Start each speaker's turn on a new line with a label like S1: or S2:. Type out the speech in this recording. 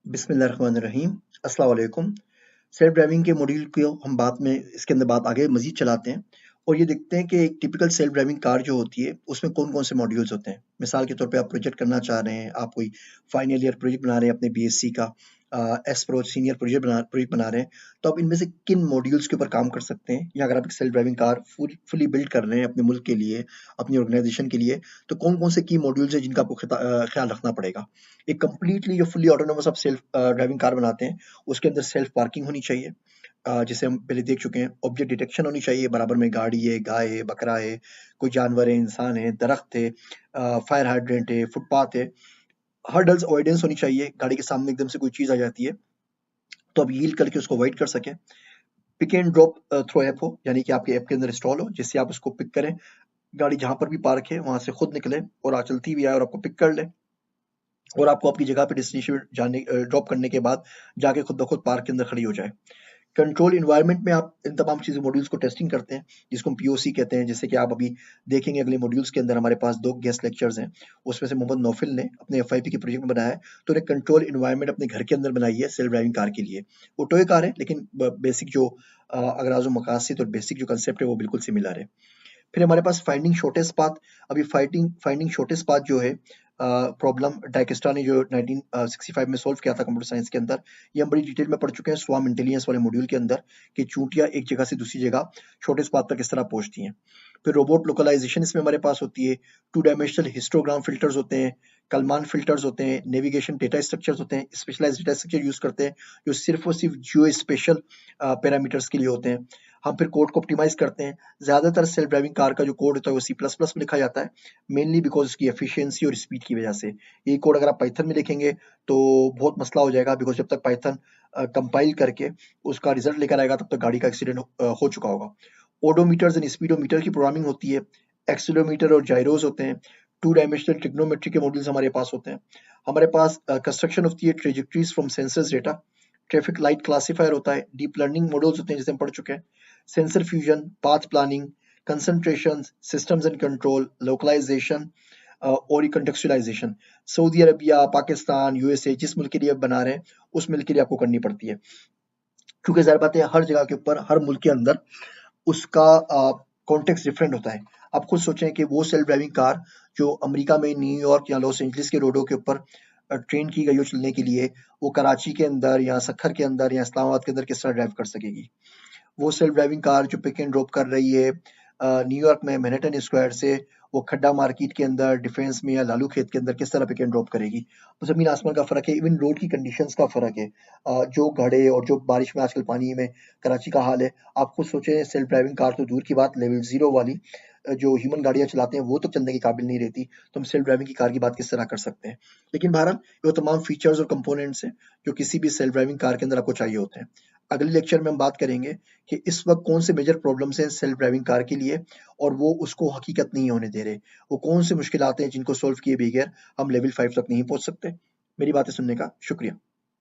S1: बिस्मिल्लाहिर्रहमानिर्रहीम। अस्सलाम वालेकुम। सेल्फ ड्राइविंग के मॉड्यूल को हम बाद में इसके अंदर बात आगे मज़ीद चलाते हैं और ये देखते हैं कि एक टिपिकल सेल्फ ड्राइविंग कार जो होती है, उसमें कौन-कौन से मॉड्यूल्स होते हैं। मिसाल के तौर पे आप प्रोजेक्ट करना चाह रहे हैं, आप कोई फाइनल ईयर प्रोजेक्ट बना रहे हैं अपने बीएससी का एस प्रो सीनियर प्रोजेक्ट बना रहे हैं, तो आप इनमें से किन मॉड्यूल्स के ऊपर काम कर सकते हैं या अगर आप एक self driving car fully build कर रहे हैं अपने मुल्क के लिए, अपनी ऑर्गेनाइज़ेशन के लिए, तो कौन-कौन से की मॉड्यूल्स हैं जिनका आपको ख़्याल रखना पड़ेगा। एक कंप्लीटली जो फुल्ली ऑटोनोमस आप सेल्फ ड्राइविंग कार बनाते हैं, उसके अंदर सेल्फ पार्किंग होनी चाहिए, जिसे हम पहले देख चुके हैं। ऑब्जेक्ट डिटेक्शन होनी चाहिए, बराबर में गाड़ी है, गाय है, बकरा है, कोई जानवर है, इंसान है, दरख्त है, फायर हाइड्रेंट है, फुटपाथ है। हर्डल्स अवॉइडेंस होनी चाहिए, गाड़ी के सामने एकदम से कोई चीज़ आ जाती है, तो आप यील्ड करके उसको अवॉइड कर सकें। Pick and drop through app हो, यानी कि आपके ऐप के अंदर इंस्टॉल हो, जिससे आप उसको पिक करें, गाड़ी जहाँ पर भी पार्क है, वहाँ से खुद निकले और चलती हुई आए और आपको पिक कर ले और आपको अपनी जगह पे डेस्टिनेशन ड्रॉप करने के बाद जाके खुद ब खुद पार्क के अंदर खड़ी हो जाए। कंट्रोल एनवायरनमेंट में आप इन तमाम चीज़ों मॉड्यूल्स को टेस्टिंग करते हैं, जिसको हम पीओसी कहते हैं। जैसे कि आप अभी देखेंगे अगले मॉड्यूल्स के अंदर हमारे पास 2 गेस्ट लेक्चर्स हैं, उसमें से मोहम्मद नौफिल ने अपने एफआईपी के प्रोजेक्ट में बनाया है, तो उन्हें कंट्रोल एनवायरनमेंट अपने घर के अंदर बनाई है सेल्फ ड्राइविंग कार के लिए। वो टॉय कार है, लेकिन बेसिक जो अगराज़ व मकासद और बेसिक जो कंसेप्ट है वो बिल्कुल सिमिलर है। फिर हमारे पास फाइंडिंग शॉर्टेस्ट पाथ। अभी फाइंडिंग शॉर्टेस्ट पाथ जो है, प्रॉब्लम डाइकेस्ट्रा ने जो 1965 में सॉल्व किया था कंप्यूटर साइंस के अंदर, ये हम बड़ी डिटेल में पढ़ चुके हैं स्वाम इंटेलिजेंस वाले मॉड्यूल के अंदर कि चूंटियां एक जगह से दूसरी जगह शॉर्टेस्ट पाथ पर किस तरह पहुंचती हैं। फिर रोबोट लोकलाइजेशन इसमें हमारे पास होती है, 2 डायमेंशनल हिस्टोग्राम फिल्टर्स होते हैं, कलमान फिल्टर्स होते हैं, नेविगेशन डेटा स्ट्रक्चर्स होते हैं, स्पेशलाइज्ड डेटा स्ट्रक्चर यूज करते हैं जो सिर्फ और सिर्फ जियो स्पेशल पैरामीटर्स के लिए होते हैं। हम फिर कोड को ऑप्टिमाइज करते हैं। ज़्यादातर सेल्फ ड्राइविंग कार का जो कोड होता है वो सी प्लस प्लस में लिखा जाता है, मेनली बिकॉज उसकी एफिशिएंसी और स्पीड की वजह से। ये कोड अगर आप पाइथन में लिखेंगे तो बहुत मसला हो जाएगा, बिकॉज जब तक पाइथन कंपाइल करके उसका रिजल्ट लेकर आएगा तब तक गाड़ी का एक्सीडेंट हो चुका होगा। ओडोमीटर्स एंड स्पीडोमीटर की प्रोग्रामिंग होती है, एक्सीलरोमीटर और जाइरोस होते हैं, 2 डायमेंशनल ट्रिग्नोमेट्री के मॉडल्स हमारे पास होते हैं। हमारे पास कंस्ट्रक्शन होती है trajectories from sensors data, traffic light classifier होता है, डीप लर्निंग मॉडल्स होते हैं जिसे हम पढ़ चुके हैं, sensor fusion, path planning, concentration, systems and control, localization और contextualization. Saudi Arabia, Pakistan, USA, जिस मुल्क के लिए आप बना रहे हैं उस मुल्क के लिए आपको करनी पड़ती है, क्योंकि ज़ाहिर बात है हर जगह के ऊपर हर मुल्क के अंदर उसका कॉन्टेक्स्ट डिफरेंट होता है। आप खुद सोचें कि वो सेल्फ ड्राइविंग कार जो अमेरिका में न्यूयॉर्क या लॉस एंजलिस के रोडों के ऊपर ट्रेन की गई हो चलने के लिए, वो कराची के अंदर या सखर के अंदर या इस्लामाबाद के अंदर किस तरह ड्राइव कर सकेगी। वो सेल्फ ड्राइविंग कार जो पिक एंड ड्रॉप कर रही है न्यूयॉर्क में मैनहट्टन स्क्वायर से, वो खड्डा मार्केट के अंदर डिफेंस में या लालू खेत के अंदर किस तरह पिक एंड ड्रॉप करेगी। तो ज़मीन आसमान का फ़र्क है, इवन रोड की कंडीशंस का फ़र्क है। जो गड्ढे और जो बारिश में आजकल पानी में कराची का हाल है, आप खुद सोचें सेल्फ ड्राइविंग कार तो दूर की बात, लेवल 0 वाली जो ह्यूमन गाड़ियाँ चलाते हैं वो तो चलने के काबिल नहीं रहती, तो हम सेल्फ ड्राइविंग की कार की बात किस तरह कर सकते हैं। लेकिन बहरहाल ये वो तमाम फीचर्स और कंपोनेंट्स हैं जो किसी भी सेल्फ ड्राइविंग कार के अंदर आपको चाहिए होते हैं। अगले लेक्चर में हम बात करेंगे कि इस वक्त कौन से मेजर प्रॉब्लम्स हैं सेल्फ ड्राइविंग कार के लिए और वो उसको हकीकत नहीं होने दे रहे। वो कौन सी मुश्किलात हैं जिनको सॉल्व किए बगैर हम लेवल 5 तक नहीं पहुंच सकते। मेरी बातें सुनने का शुक्रिया।